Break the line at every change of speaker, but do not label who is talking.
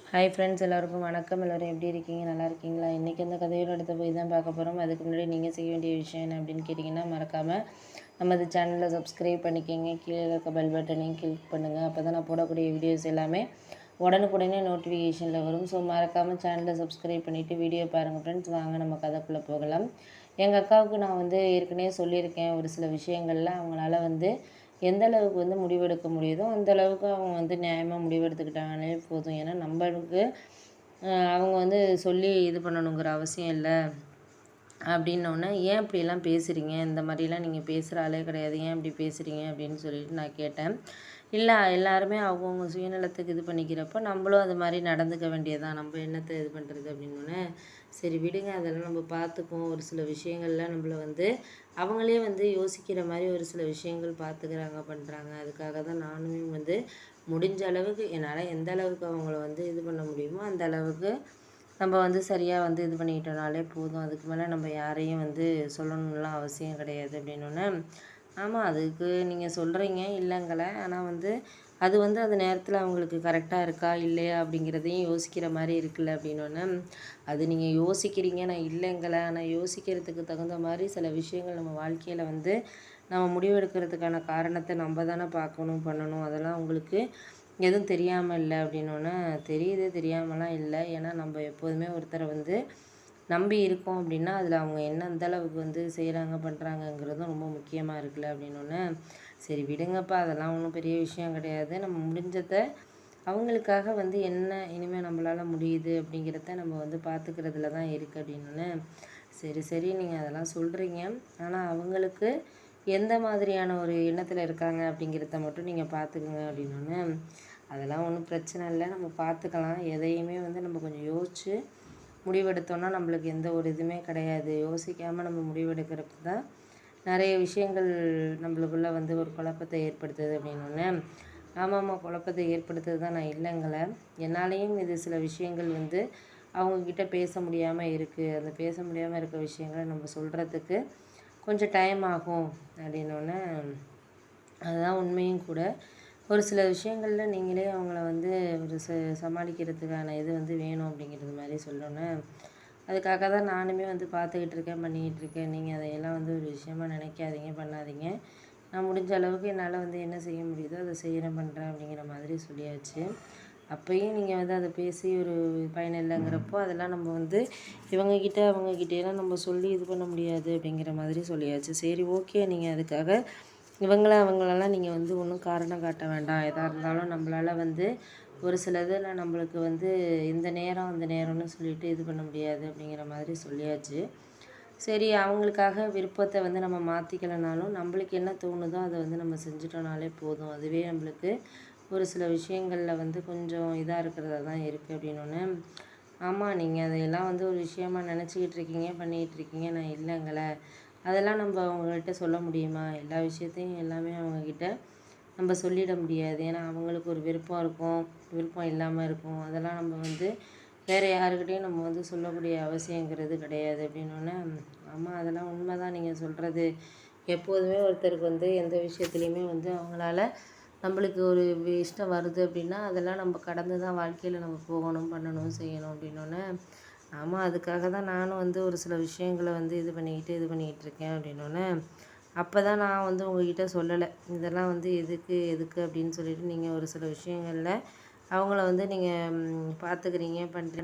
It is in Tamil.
ஹாய் ஃப்ரெண்ட்ஸ், எல்லோருக்கும் வணக்கம். எல்லோரும் எப்படி இருக்கீங்க? நல்லா இருக்கீங்களா? இன்றைக்கி அந்த கதையோட அடுத்த போய் தான் பார்க்க போகிறோம். அதுக்கு முன்னாடி நீங்கள் செய்ய வேண்டிய விஷயம் என்ன அப்படின்னு கேட்டிங்கன்னா, மறக்காமல் நமது சேனலை சப்ஸ்கிரைப் பண்ணிக்கோங்க. கீழே இருக்க பெல் பட்டனையும் கிளிக் பண்ணுங்கள். அப்போ தான் நான் போடக்கூடிய வீடியோஸ் எல்லாமே உடனுக்குடனே நோட்டிஃபிகேஷனில் வரும். ஸோ மறக்காமல் சேனலை சப்ஸ்கிரைப் பண்ணிவிட்டு வீடியோ பாருங்கள் ஃப்ரெண்ட்ஸ். வாங்க நம்ம கதைக்குள்ளே போகலாம். எங்கள் அக்காவுக்கு நான் ஏற்கனவே சொல்லியிருக்கேன், ஒரு சில விஷயங்களில் அவங்களால எந்த அளவுக்கு முடிவெடுக்க முடியுதோ அந்த அளவுக்கு அவங்க நியாயமாக முடிவெடுத்துக்கிட்டாங்கனாலே போதும். ஏன்னா நம்மளுக்கு அவங்க சொல்லி இது பண்ணணுங்கிற அவசியம் இல்லை. அப்படின்னோடனே, ஏன் இப்படிலாம் பேசுகிறீங்க, இந்த மாதிரிலாம் நீங்கள் பேசுகிற ஆளே கிடையாது, ஏன் இப்படி பேசுகிறீங்க அப்படின்னு சொல்லிட்டு நான் கேட்டேன். இல்லை, எல்லாருமே அவங்கவுங்க சுயநலத்துக்கு இது பண்ணிக்கிறப்போ நம்மளும் அது மாதிரி நடந்துக்க வேண்டியதான், நம்ம என்னத்தை இது பண்ணுறது அப்படின்னோடனே, சரி விடுங்க, அதெல்லாம் நம்ம பார்த்துக்குவோம். ஒரு சில விஷயங்கள்லாம் நம்மளை அவங்களே யோசிக்கிற மாதிரி ஒரு சில விஷயங்கள் பார்த்துக்கிறாங்க, பண்ணுறாங்க. அதுக்காக தான் நானுமே முடிஞ்ச அளவுக்கு என்னால் எந்த அளவுக்கு அவங்கள இது பண்ண முடியுமோ அந்த அளவுக்கு நம்ம சரியாக இது பண்ணிக்கிட்டோனாலே போதும். அதுக்கு மேலே நம்ம யாரையும் சொல்லணும்லாம் அவசியம் கிடையாது அப்படின்னோடனே, ஆமாம், அதுக்கு நீங்கள் சொல்கிறீங்க இல்லைங்களே, ஆனால் அது அந்த நேரத்தில் அவங்களுக்கு கரெக்டாக இருக்கா இல்லையா அப்படிங்கிறதையும் யோசிக்கிற மாதிரி இருக்குல்ல அப்படின்னோடனே, அது நீங்கள் யோசிக்கிறீங்க, நான் இல்லைங்களே, ஆனால் யோசிக்கிறதுக்கு தகுந்த மாதிரி சில விஷயங்கள் நம்ம வாழ்க்கையில் நம்ம முடிவெடுக்கிறதுக்கான காரணத்தை நம்ம தானே பார்க்கணும், பண்ணணும். அதெல்லாம் உங்களுக்கு எதுவும் தெரியாமல் இல்லை அப்படின்னோடனே, தெரியுது, தெரியாமலாம் இல்லை. ஏன்னா நம்ம எப்போதுமே ஒருத்தரை நம்பி இருக்கோம் அப்படின்னா அதில் அவங்க என்ன அந்த அளவுக்கு செய்கிறாங்க, பண்ணுறாங்கங்கிறதும் ரொம்ப முக்கியமாக இருக்குல்ல அப்படின்னோடனே, சரி விடுங்கப்பா, அதெல்லாம் ஒன்றும் பெரிய விஷயம் கிடையாது. நம்ம முடிஞ்சதை அவங்களுக்காக என்ன இனிமேல் நம்மளால் முடியுது அப்படிங்கிறத நம்ம பார்த்துக்கிறதுல தான் இருக்குது அப்படின்னோடனே, சரி சரி, நீங்கள் அதெல்லாம் சொல்கிறீங்க, ஆனால் அவங்களுக்கு எந்த மாதிரியான ஒரு எண்ணத்தில் இருக்காங்க அப்படிங்கிறத மட்டும் நீங்கள் பார்த்துக்குங்க அப்படின்னோடனே, அதெல்லாம் ஒன்றும் பிரச்சனை இல்லை, நம்ம பார்த்துக்கலாம். எதையுமே நம்ம கொஞ்சம் யோசித்து முடிவெடுத்தோன்னா நம்மளுக்கு எந்த ஒரு இதுவுமே கிடையாது. யோசிக்காமல் நம்ம முடிவெடுக்கிறப்ப தான் நிறைய விஷயங்கள் நம்மளுக்குள்ளே ஒரு குழப்பத்தை ஏற்படுத்துது அப்படின்னோடனே, ஆமாம்மா, குழப்பத்தை ஏற்படுத்துறது தான், நான் இல்லைங்களே, என்னாலேயும் இது சில விஷயங்கள் அவங்கக்கிட்ட பேச முடியாமல் இருக்குது. அந்த பேச முடியாமல் இருக்க விஷயங்களை நம்ம சொல்கிறதுக்கு கொஞ்சம் டைம் ஆகும் அப்படின்னோடனே, அதுதான் உண்மையும் கூட. ஒரு சில விஷயங்களில் நீங்களே அவங்கள ஒரு சமாளிக்கிறதுக்கான இது வேணும் அப்படிங்கிறது மாதிரி சொல்லணுன்னு, அதுக்காக தான் நானுமே பார்த்துக்கிட்டு இருக்கேன், பண்ணிக்கிட்டு இருக்கேன். நீங்கள் அதையெல்லாம் ஒரு விஷயமா நினைக்காதீங்க, பண்ணாதீங்க. நான் முடிஞ்ச அளவுக்கு என்னால் என்ன செய்ய முடியுதோ அதை செய்கிறேன், பண்ணுறேன் அப்படிங்கிற மாதிரி சொல்லியாச்சு. அப்போயும் நீங்கள் அதை பேசி ஒரு பயன் இல்லைங்கிறப்போ அதெல்லாம் நம்ம இவங்கக்கிட்ட அவங்கக்கிட்டேலாம் நம்ம சொல்லி இது பண்ண முடியாது அப்படிங்கிற மாதிரி சொல்லியாச்சு. சரி, ஓகே, நீங்கள் அதுக்காக அவங்களெல்லாம் நீங்கள் ஒன்றும் காரணம் காட்ட வேண்டாம். எதாக இருந்தாலும் நம்மளால் ஒரு சில இதில் நம்மளுக்கு இந்த நேரம் அந்த நேரம்னு சொல்லிட்டு இது பண்ண முடியாது அப்படிங்கிற மாதிரி சொல்லியாச்சு. சரி, அவங்களுக்காக விருப்பத்தை நம்ம மாற்றிக்கலனாலும் நம்மளுக்கு என்ன தோணுதோ அதை நம்ம செஞ்சிட்டோனாலே போதும். அதுவே நம்மளுக்கு ஒரு சில விஷயங்களில் கொஞ்சம் இதாக இருக்கிறதா தான் இருக்குது அப்படின்னோடனே, ஆமாம், நீங்கள் அதையெல்லாம் ஒரு விஷயமா நினச்சிக்கிட்டு இருக்கீங்க, பண்ணிக்கிட்டு இருக்கீங்க, நான் இல்லைங்களே, அதெல்லாம் நம்ம அவங்கக்கிட்ட சொல்ல முடியுமா? எல்லா விஷயத்தையும் எல்லாமே அவங்கக்கிட்ட நம்ம சொல்லிட முடியாது. ஏன்னா அவங்களுக்கு ஒரு விருப்பம் இருக்கும், விருப்பம் இல்லாமல் இருக்கும். அதெல்லாம் நம்ம வேறு யாருக்கிட்டையும் நம்ம சொல்லக்கூடிய அவசியங்கிறது கிடையாது அப்படின்னோடனே, ஆமாம், அதெல்லாம் உண்மை தான் நீங்கள் சொல்கிறது. எப்போதுமே ஒருத்தருக்கு எந்த விஷயத்துலையுமே அவங்களால நம்மளுக்கு ஒரு இஷ்டம் வருது அப்படின்னா அதெல்லாம் நம்ம கடந்து தான் வாழ்க்கையில் நம்ம போகணும், பண்ணணும், செய்யணும் அப்படின்னோடனே, ஆமாம், அதுக்காக தான் நானும் ஒரு சில விஷயங்களை இது பண்ணிக்கிட்டு இருக்கேன் அப்படின்னோடனே, அப்போ தான் நான் உங்ககிட்ட சொல்லலை, இதெல்லாம் எதுக்கு எதுக்கு அப்படின்னு சொல்லிட்டு நீங்கள் ஒரு சில விஷயங்களில் அவங்கள நீங்கள் பார்த்துக்கிறீங்க, பண்ணுறீங்க.